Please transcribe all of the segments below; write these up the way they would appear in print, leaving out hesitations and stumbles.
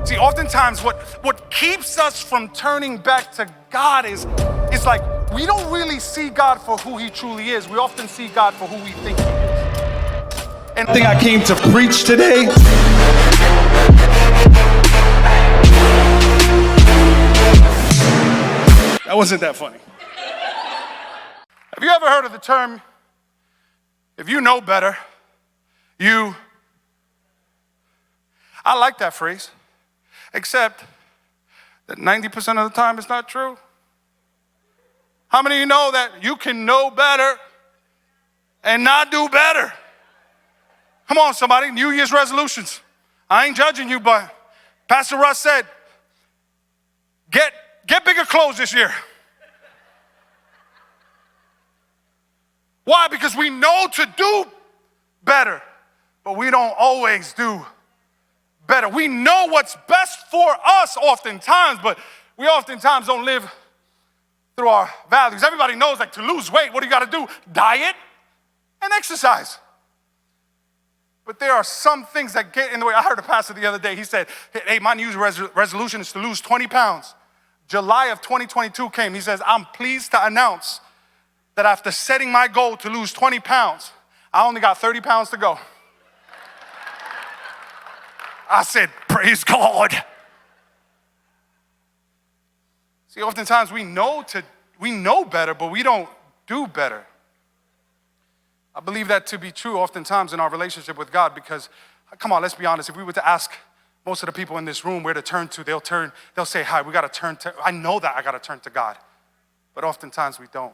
See, oftentimes what keeps us from turning back to God is like we don't really see God for who he truly is. We often see God for who we think he is. And I think I came to preach today. That wasn't that funny. Have you ever heard of the term, if you know better, you... I like that phrase, except that 90% of the time it's not true. How many of you know that you can know better and not do better? Come on, somebody, New Year's resolutions. I ain't judging you, but Pastor Russ said, get bigger clothes this year. Why? Because we know to do better, but we don't always do better. We know what's best for us oftentimes, but we oftentimes don't live through our values. Everybody knows, like, to lose weight, what do you got to do? Diet and exercise. But there are some things that get in the way. I heard a pastor the other day. He said, hey, my New Year's resolution is to lose 20 pounds. July of 2022 came. He says, I'm pleased to announce that after setting my goal to lose 20 pounds, I only got 30 pounds to go. I said, praise God. See, oftentimes we know better, but we don't do better. I believe that to be true oftentimes in our relationship with God because, come on, let's be honest. If we were to ask most of the people in this room where to turn to, they'll say, hi, we got to turn to, I know that I got to turn to God. But oftentimes we don't.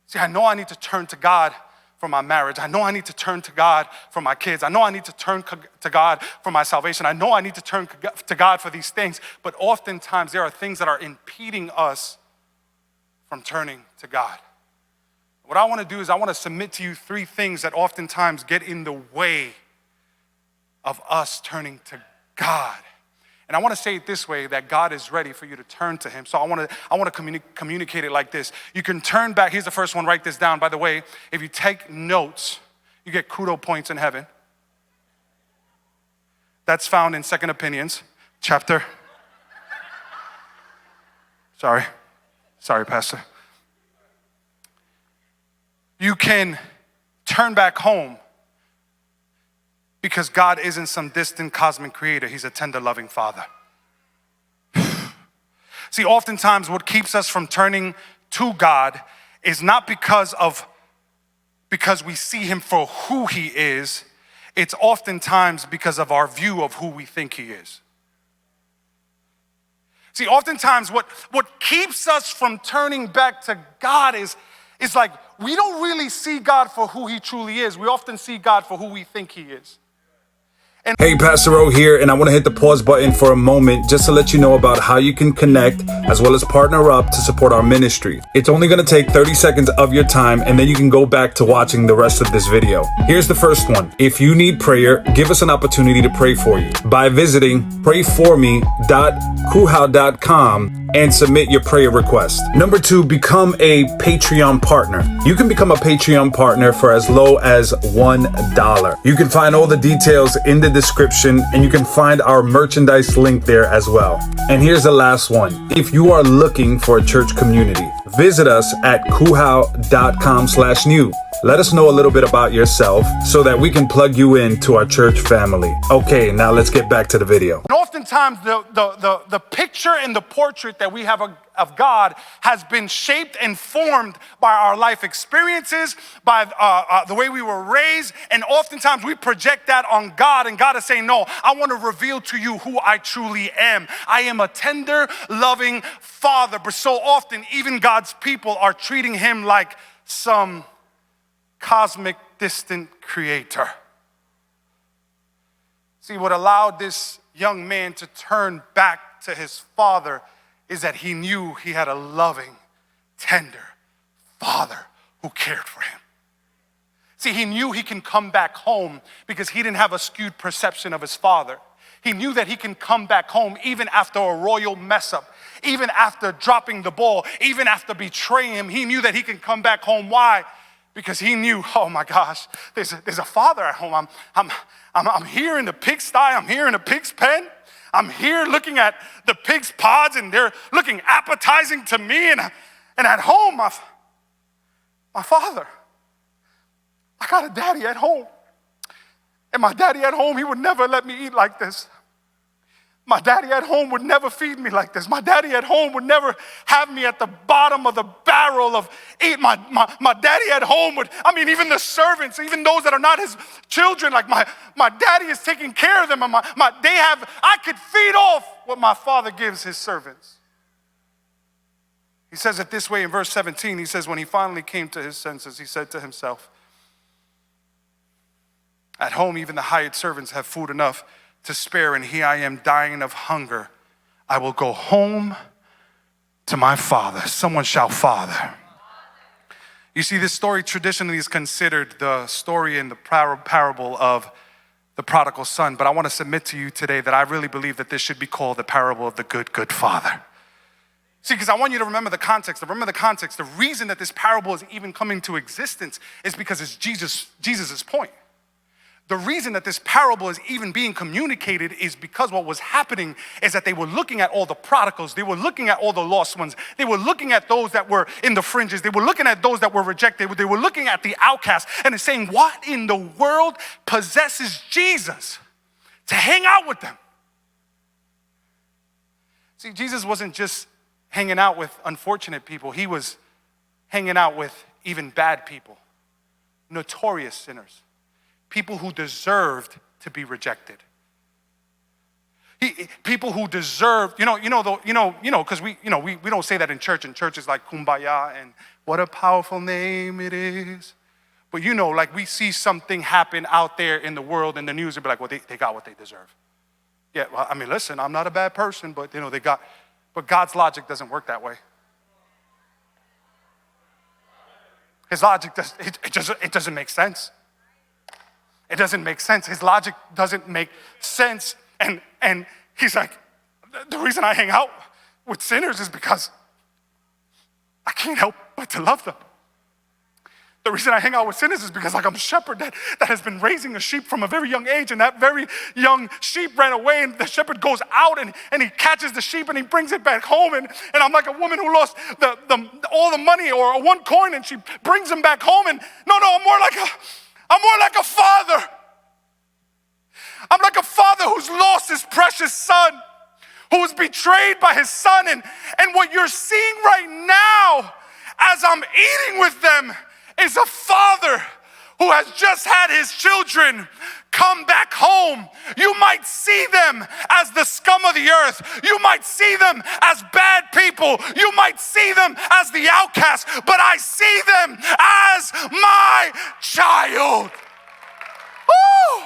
See, I know I need to turn to God for my marriage. I know I need to turn to God for my kids. I know I need to turn to God for my salvation. I know I need to turn to God for these things. But oftentimes there are things that are impeding us from turning to God. What I want to do is I want to submit to you 3 things that oftentimes get in the way of us turning to God. And I want to say it this way, that God is ready for you to turn to him. So I want to communicate it like this. You can turn back. Here's the first one. Write this down. By the way, if you take notes, you get kudo points in heaven. That's found in 2 Opinions, chapter. Sorry, Pastor. You can turn back home because God isn't some distant cosmic creator. He's a tender, loving Father. See, oftentimes what keeps us from turning to God is not because we see him for who he is. It's oftentimes because of our view of who we think he is. See, oftentimes what keeps us from turning back to God is like we don't really see God for who he truly is. We often see God for who we think he is. Hey, Pastor O here, and I want to hit the pause button for a moment just to let you know about how you can connect as well as partner up to support our ministry. It's only going to take 30 seconds of your time, and then you can go back to watching the rest of this video. Here's the first one. If you need prayer, give us an opportunity to pray for you by visiting prayforme.kuhau.com and submit your prayer request. Number 2, become a Patreon partner. You can become a Patreon partner for as low as $1. You can find all the details in the description, and you can find our merchandise link there as well. And here's the last one. If you are looking for a church community, visit us at kuhau.com/new. Let us know a little bit about yourself so that we can plug you into our church family. Okay, now let's get back to the video. And oftentimes the picture and the portrait that we have of God has been shaped and formed by our life experiences, by the way we were raised, and oftentimes we project that on God, and God is saying, no, I want to reveal to you who I truly am. I am a tender, loving Father, but so often even God's people are treating him like some cosmic, distant creator. See, what allowed this young man to turn back to his father is that he knew he had a loving, tender father who cared for him. See, he knew he can come back home because he didn't have a skewed perception of his father. He knew that he can come back home even after a royal mess up, even after dropping the ball, even after betraying him. He knew that he can come back home. Why? because he knew, oh my gosh, there's a father at home. I'm here in the pigsty. I'm here in the pig's pen. I'm here looking at the pig's pods, and they're looking appetizing to me. And at home, my father, I got a daddy at home. And my daddy at home, he would never let me eat like this. My daddy at home would never feed me like this. My daddy at home would never have me at the bottom of the barrel of eat. My daddy at home would, even the servants, even those that are not his children, like my daddy is taking care of them. And I could feed off what my father gives his servants. He says it this way in verse 17. He says, when he finally came to his senses, he said to himself, at home, even the hired servants have food enough to spare, and here I am dying of hunger. I will go home to my father. Someone shout, Father. You see, this story traditionally is considered the story in the parable of the prodigal son, but I want to submit to you today that I really believe that this should be called the parable of the good father. See, because I want you to remember the context. The reason that this parable is even coming to existence is because it's Jesus's point. The reason that this parable is even being communicated is because what was happening is that they were looking at all the prodigals. They were looking at all the lost ones. They were looking at those that were in the fringes. They were looking at those that were rejected. They were looking at the outcasts, and it's saying, what in the world possesses Jesus to hang out with them? See, Jesus wasn't just hanging out with unfortunate people. He was hanging out with even bad people, notorious sinners. People who deserved to be rejected. People who deserved, because we don't say that in church. In church is like kumbaya and what a powerful name it is. But like we see something happen out there in the world in the news and be like, well, they got what they deserve. Yeah, well, listen, I'm not a bad person, but but God's logic doesn't work that way. His logic doesn't make sense. It doesn't make sense. His logic doesn't make sense. And he's like, the reason I hang out with sinners is because I can't help but to love them. The reason I hang out with sinners is because I'm a shepherd that has been raising a sheep from a very young age, and that very young sheep ran away, and the shepherd goes out and he catches the sheep and he brings it back home, and I'm like a woman who lost all the money or one coin, and she brings him back home, and I'm more like a father. I'm like a father who's lost his precious son, who was betrayed by his son. And what you're seeing right now as I'm eating with them is a father who has just had his children come back home. You might see them as the scum of the earth. You might see them as bad people. You might see them as the outcast, but I see them as my child. Woo!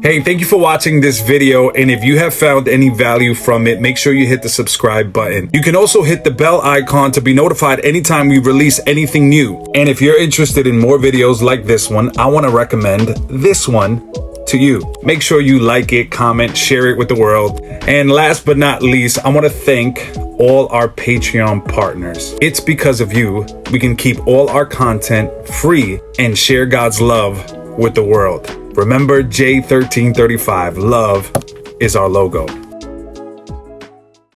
Hey, thank you for watching this video, and if you have found any value from it, make sure you hit the subscribe button. You can also hit the bell icon to be notified anytime we release anything new. And if you're interested in more videos like this one, I want to recommend this one to you. Make sure you like it, comment, share it with the world. And last but not least, I want to thank all our Patreon partners. It's because of you we can keep all our content free and share God's love with the world. Remember J1335, love is our logo.